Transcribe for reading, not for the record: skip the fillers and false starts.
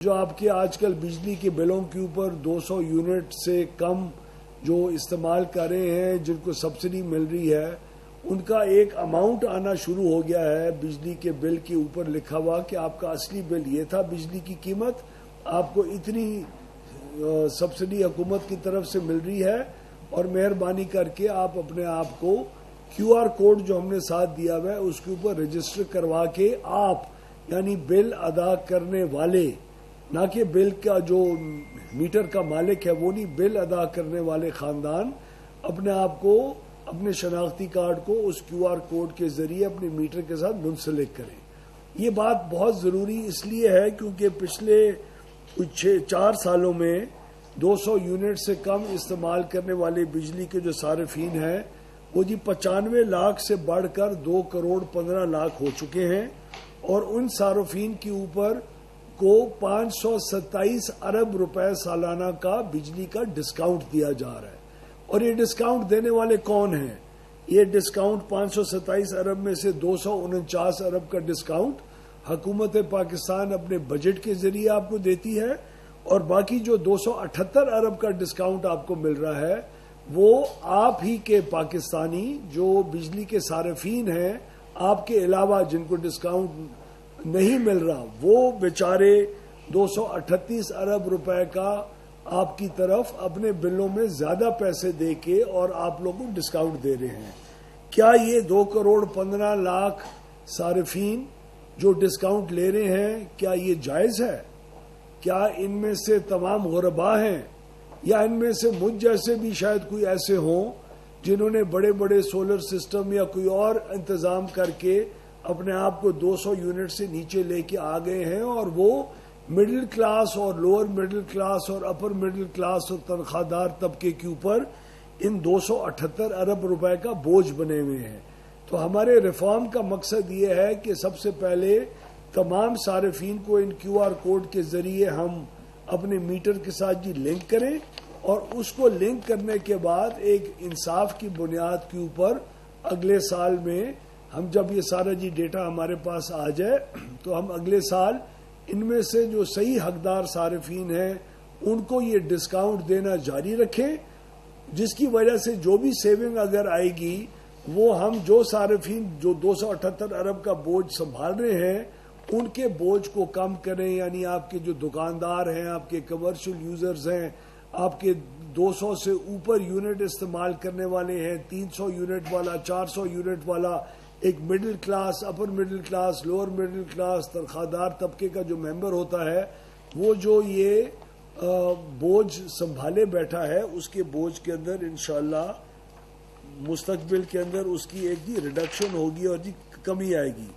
جو آپ کے آج کل بجلی کے بلوں کے اوپر 200 یونٹ سے کم جو استعمال کر رہے ہیں، جن کو سبسڈی مل رہی ہے، ان کا ایک اماؤنٹ آنا شروع ہو گیا ہے بجلی کے بل کے اوپر لکھا ہوا کہ آپ کا اصلی بل یہ تھا بجلی کی قیمت، آپ کو اتنی سبسڈی حکومت کی طرف سے مل رہی ہے، اور مہربانی کر کے آپ اپنے آپ کو QR کوڈ جو ہم نے ساتھ دیا ہوا ہے اس کے اوپر رجسٹر کروا کے آپ یعنی بل ادا کرنے والے، نہ کہ بل کا جو میٹر کا مالک ہے وہ نہیں، بل ادا کرنے والے خاندان اپنے آپ کو اپنے شناختی کارڈ کو اس QR کوڈ کے ذریعے اپنے میٹر کے ساتھ منسلک کریں۔ یہ بات بہت ضروری اس لیے ہے کیونکہ پچھلے کچھ 4 سالوں میں 200 یونٹ سے کم استعمال کرنے والے بجلی کے جو صارفین ہیں وہ 95 لاکھ سے بڑھ کر 2 کروڑ 15 لاکھ ہو چکے ہیں، اور ان صارفین کے اوپر کو 527 ارب روپے سالانہ کا بجلی کا ڈسکاؤنٹ دیا جا رہا ہے۔ اور یہ ڈسکاؤنٹ دینے والے کون ہیں؟ یہ ڈسکاؤنٹ 527 ارب میں سے 249 ارب کا ڈسکاؤنٹ حکومت پاکستان اپنے بجٹ کے ذریعے آپ کو دیتی ہے، اور باقی جو 278 ارب کا ڈسکاؤنٹ آپ کو مل رہا ہے وہ آپ ہی کے پاکستانی جو بجلی کے صارفین ہیں، آپ کے علاوہ جن کو ڈسکاؤنٹ نہیں مل رہا، وہ بیچارے 238 ارب روپے کا آپ کی طرف اپنے بلوں میں زیادہ پیسے دے کے اور آپ لوگوں کو ڈسکاؤنٹ دے رہے ہیں۔ کیا یہ 2 کروڑ 15 لاکھ صارفین جو ڈسکاؤنٹ لے رہے ہیں کیا یہ جائز ہے؟ کیا ان میں سے تمام غربا ہیں، یا ان میں سے مجھ جیسے بھی شاید کوئی ایسے ہوں جنہوں نے بڑے بڑے سولر سسٹم یا کوئی اور انتظام کر کے اپنے آپ کو 200 یونٹ سے نیچے لے کے آ گئے ہیں، اور وہ مڈل کلاس اور لوور مڈل کلاس اور اپر مڈل کلاس اور تنخواہ دار طبقے کے اوپر ان 278 ارب روپے کا بوجھ بنے ہوئے ہیں۔ تو ہمارے ریفارم کا مقصد یہ ہے کہ سب سے پہلے تمام صارفین کو ان QR کوڈ کے ذریعے ہم اپنے میٹر کے ساتھ لنک کریں، اور اس کو لنک کرنے کے بعد ایک انصاف کی بنیاد کے اوپر اگلے سال میں ہم جب یہ سارا ڈیٹا ہمارے پاس آ جائے تو ہم اگلے سال ان میں سے جو صحیح حقدار صارفین ہیں ان کو یہ ڈسکاؤنٹ دینا جاری رکھیں، جس کی وجہ سے جو بھی سیونگ اگر آئے گی وہ ہم جو صارفین جو 278 ارب کا بوجھ سنبھال رہے ہیں ان کے بوجھ کو کم کریں، یعنی آپ کے جو دکاندار ہیں، آپ کے کمرشل یوزرز ہیں، آپ کے 200 سے اوپر یونٹ استعمال کرنے والے ہیں، 300 یونٹ والا، 400 یونٹ والا، ایک middle class, upper middle class, lower middle class, تنخواہ دار طبقے کا جو ممبر ہوتا ہے وہ جو یہ بوجھ سنبھالے بیٹھا ہے اس کے بوجھ کے اندر انشاءاللہ مستقبل کے اندر اس کی ایک ریڈکشن ہوگی اور کمی آئے گی۔